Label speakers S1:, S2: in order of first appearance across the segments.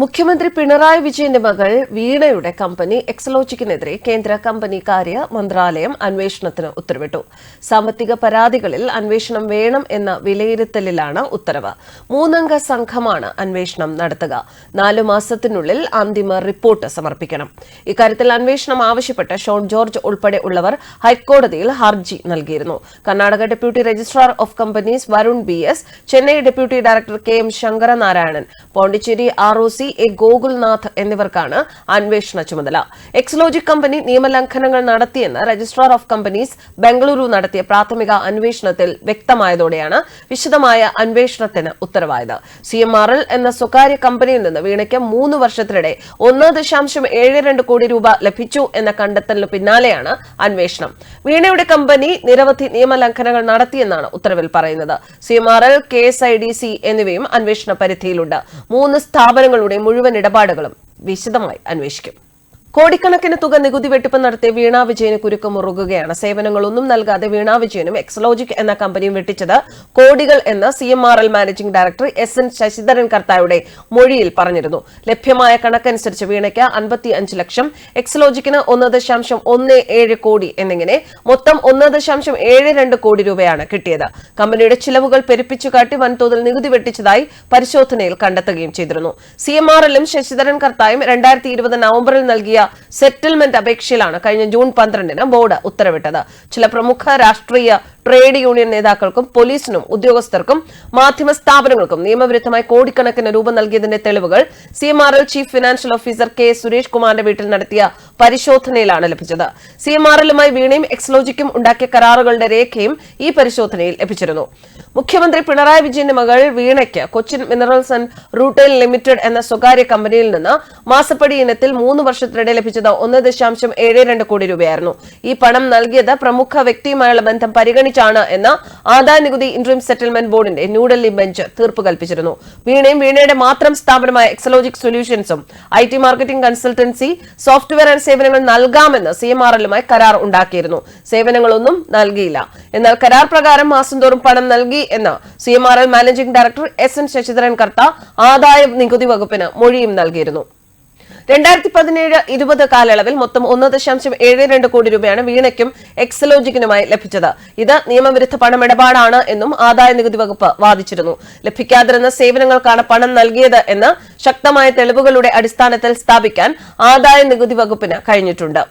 S1: മുഖ്യമന്ത്രി പിണറായി വിജയന്റെ മകൾ വീണയുടെ കമ്പനി എക്സലോജിക്കിനെതിരെ കേന്ദ്ര കമ്പനി കാര്യ മന്ത്രാലയം അന്വേഷണത്തിന് ഉത്തരവിട്ടു. സാമ്പത്തിക പരാതികളിൽ അന്വേഷണം വേണം എന്ന വിലയിരുത്തലിലാണ് ഉത്തരവ്. 3-അംഗ സംഘമാണ് അന്വേഷണം നടത്തുക. 4 മാസത്തിനുള്ളിൽ അന്തിമ റിപ്പോർട്ട് സമർപ്പിക്കണം. ഇക്കാര്യത്തിൽ അന്വേഷണം ആവശ്യപ്പെട്ട് ഷോൺ ജോർജ് ഉൾപ്പെടെ ഉള്ളവർ ഹൈക്കോടതിയിൽ ഹർജി നൽകിയിരുന്നു. Karnataka deputy registrar of companies Varun BS, Chennai deputy director KM Sankaranarayanan, Pondicherry ROC A. Gokulnath എന്നിവർക്കാണ് അന്വേഷണ ചുമതല. എക്സലോജിക് കമ്പനി നിയമലംഘനങ്ങൾ നടത്തിയെന്ന് രജിസ്ട്രാർ ഓഫ് കമ്പനീസ് ബംഗളൂരു നടത്തിയ പ്രാഥമിക അന്വേഷണത്തിൽ വ്യക്തമായതോടെയാണ് വിശദമായ അന്വേഷണത്തിന് ഉത്തരവായത്. CMRL എന്ന സ്വകാര്യ കമ്പനിയിൽ നിന്ന് വീണയ്ക്ക് 3 വർഷത്തിനിടെ 1.72 കോടി രൂപ ലഭിച്ചു എന്ന കണ്ടെത്തലിന് പിന്നാലെയാണ് അന്വേഷണം. വീണയുടെ കമ്പനി നിരവധി നിയമലംഘനങ്ങൾ നടത്തിയെന്നാണ് ഉത്തരവിൽ പറയുന്നത്. CMRL, KSIDC എന്നിവയും അന്വേഷണ പരിധിയിലുണ്ട്. 3 സ്ഥാപനങ്ങളുടെ മുഴുവൻ ഇടപാടുകളും വിശദമായി അന്വേഷിക്കും. കോടിക്കണക്കിന് തുക നികുതി വെട്ടിപ്പ് നടത്തിയ വീണ വിജയന് കുരുക്കുമുറുകുകയാണ്. സേവനങ്ങളൊന്നും നൽകാതെ വീണ വിജയനും എക്സലോജിക് എന്ന കമ്പനിയും വെട്ടിച്ചത് കോടികൾ എന്ന് CMRL managing director SN Sasidharan കർത്തായുടെ മൊഴിയിൽ പറഞ്ഞിരുന്നു. ലഭ്യമായ കണക്കനുസരിച്ച് വീണയ്ക്ക് 55 ലക്ഷം, എക്സലോജിക്കിന് 1.17 കോടി എന്നിങ്ങനെ മൊത്തം 1.72 കോടി രൂപയാണ് കിട്ടിയത്. കമ്പനിയുടെ ചിലവുകൾ പെരുപ്പിച്ചു കാട്ടി വൻതോതിൽ നികുതി വെട്ടിച്ചതായി പരിശോധനയിൽ കണ്ടെത്തുകയും ചെയ്തിരുന്നു. CMRLും ശശിധരൻ കർത്തായും 2020 നവംബറിൽ നൽകിയ സെറ്റിൽമെന്റ് അപേക്ഷയിലാണ് കഴിഞ്ഞ ജൂൺ 12-ന് ബോർഡ് ഉത്തരവിട്ടത്. ചില പ്രമുഖ രാഷ്ട്രീയ ട്രേഡ് യൂണിയൻ നേതാക്കൾക്കും പോലീസിനും ഉദ്യോഗസ്ഥർക്കും മാധ്യമ സ്ഥാപനങ്ങൾക്കും നിയമവിരുദ്ധമായി കോടിക്കണക്കിന് രൂപ നൽകിയതിന്റെ തെളിവുകൾ CMRL chief financial officer K. Suresh കുമാറിന്റെ വീട്ടിൽ നടത്തിയ പരിശോധനയിലാണ് ലഭിച്ചത്. CMRLുമായി വീണയും എക്സലോജിക്കും ഉണ്ടാക്കിയ കരാറുകളുടെ രേഖയും ഈ പരിശോധനയിൽ ലഭിച്ചിരുന്നു. മുഖ്യമന്ത്രി പിണറായി വിജയന്റെ മകൾ വീണയ്ക്ക് Cochin minerals and rutile limited എന്ന സ്വകാര്യ കമ്പനിയിൽ നിന്ന് മാസപ്പടി ഇനത്തിൽ 3 വർഷത്തിനിടെ ലഭിച്ചത് 1.72 കോടി രൂപയായിരുന്നു. ഈ പണം നൽകിയത് പ്രമുഖ വ്യക്തിയുമായുള്ള ബന്ധം പരിഗണിച്ചാണ് എന്ന് ആദായ നികുതി ഇന്ററിം സെറ്റിൽമെന്റ് ബോർഡിന്റെ ന്യൂഡൽഹി ബെഞ്ച് തീർപ്പ് കൽപ്പിച്ചിരുന്നു. വീണയും വീണയുടെ മാത്രം സ്ഥാപനമായ എക്സലോജിക് സൊല്യൂഷൻസും IT marketing consultancy, software and സേവനങ്ങൾ നൽകാമെന്ന് CMRLുമായി കരാർ ഉണ്ടാക്കിയിരുന്നു. സേവനങ്ങളൊന്നും നൽകിയില്ല. എന്നാൽ കരാർ പ്രകാരം മാസം തോറും പണം നൽകി എന്ന് CMRL managing director SN Sasidharan Kartha ആദായ നികുതി വകുപ്പിന് മൊഴിയും നൽകിയിരുന്നു. 2017-20 കാലയളവിൽ മൊത്തം 1.72 കോടി രൂപയാണ് വീണയ്ക്കും എക്സലോജിക്കിനുമായി ലഭിച്ചത്. ഇത് നിയമവിരുദ്ധ പണമിടപാടാണ് എന്നും ആദായ നികുതി വകുപ്പ് വാദിച്ചിരുന്നു. ലഭിക്കാതിരുന്ന സേവനങ്ങൾക്കാണ് പണം നൽകിയത് എന്ന് ശക്തമായ തെളിവുകളുടെ അടിസ്ഥാനത്തിൽ സ്ഥാപിക്കാൻ ആദായ നികുതി വകുപ്പിന് കഴിഞ്ഞിട്ടുണ്ട്.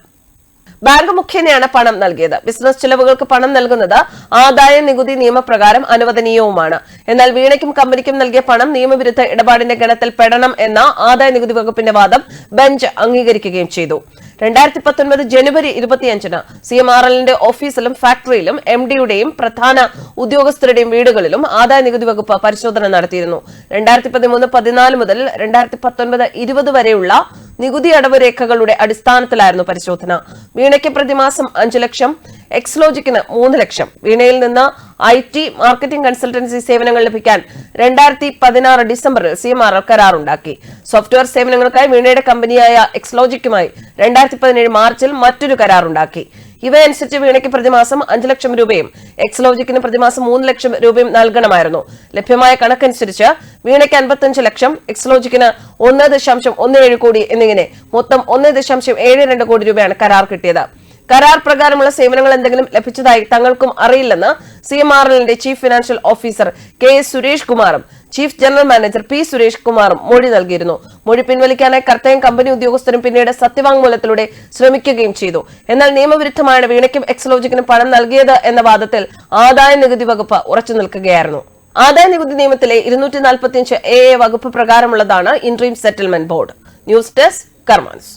S1: ബാങ്ക് മുഖേനയാണ് പണം നൽകിയത്. ബിസിനസ് ചെലവുകൾക്ക് പണം നൽകുന്നത് ആദായ നികുതി നിയമപ്രകാരം അനുവദനീയവുമാണ്. എന്നാൽ വീണയ്ക്കും കമ്പനിക്കും നൽകിയ പണം നിയമവിരുദ്ധ ഇടപാടിന്റെ ഗണത്തിൽ പെടണം എന്ന ആദായ നികുതി വകുപ്പിന്റെ വാദം ബെഞ്ച് അംഗീകരിക്കുകയും ചെയ്തു. 2019 ജനുവരി 25-ന് CMRLന്റെ ഓഫീസിലും ഫാക്ടറിയിലും MDയുടെയും പ്രധാന ഉദ്യോഗസ്ഥരുടെയും വീടുകളിലും ആദായ നികുതി വകുപ്പ് പരിശോധന നടത്തിയിരുന്നു. 2013-14 മുതൽ 2019-20 വരെയുള്ള നികുതി അടവ് രേഖകളുടെ അടിസ്ഥാനത്തിലായിരുന്നു പരിശോധന. വീണയ്ക്ക് പ്രതിമാസം 5 ലക്ഷം, എക്സലോജിക്കിന് 3 ലക്ഷം. വീണയിൽ നിന്ന് IT മാർക്കറ്റിംഗ് കൺസൾട്ടൻസി സേവനങ്ങൾ ലഭിക്കാൻ 2016 ഡിസംബറിൽ CMRL കരാറുണ്ടാക്കി. സോഫ്റ്റ്വെയർ സേവനങ്ങൾക്കായി വീണയുടെ കമ്പനിയായ എക്സലോജിക്കുമായി 2017 മാർച്ചിൽ മറ്റൊരു കരാറുണ്ടാക്കി. ഇവയനുസരിച്ച് വീണയ്ക്ക് പ്രതിമാസം 5 ലക്ഷം രൂപയും എക്സലോജിക്കിന് പ്രതിമാസം 3 ലക്ഷം രൂപയും നൽകണമായിരുന്നു. ലഭ്യമായ കണക്കനുസരിച്ച് വീണയ്ക്ക് 55 ലക്ഷം, എക്സലോജിക്കിന് 1.17 കോടി എന്നിങ്ങനെ മൊത്തം 1.72 കോടി രൂപയാണ് കരാർ കിട്ടിയത്. കരാർ പ്രകാരമുള്ള സേവനങ്ങൾ എന്തെങ്കിലും ലഭിച്ചതായി തങ്ങൾക്കും അറിയില്ലെന്ന് CMRLന്റെ chief financial officer K. Suresh കുമാറും chief general manager P. Suresh കുമാറും മൊഴി നൽകിയിരുന്നു. മൊഴി പിൻവലിക്കാനായി കർത്തയും കമ്പനി ഉദ്യോഗസ്ഥരും പിന്നീട് സത്യവാങ്മൂലത്തിലൂടെ ശ്രമിക്കുകയും ചെയ്തു. എന്നാൽ നിയമവിരുദ്ധമാണ് വീണയ്ക്കും എക്സലോജിക്കിനും പണം നൽകിയത് എന്ന വാദത്തിൽ ആദായ നികുതി വകുപ്പ് ഉറച്ചു നിൽക്കുകയായിരുന്നു. ആദായ നികുതി നിയമത്തിലെ 245 AA വകുപ്പ് പ്രകാരമുള്ളതാണ് interim settlement board. News desk കർമാൻസ്.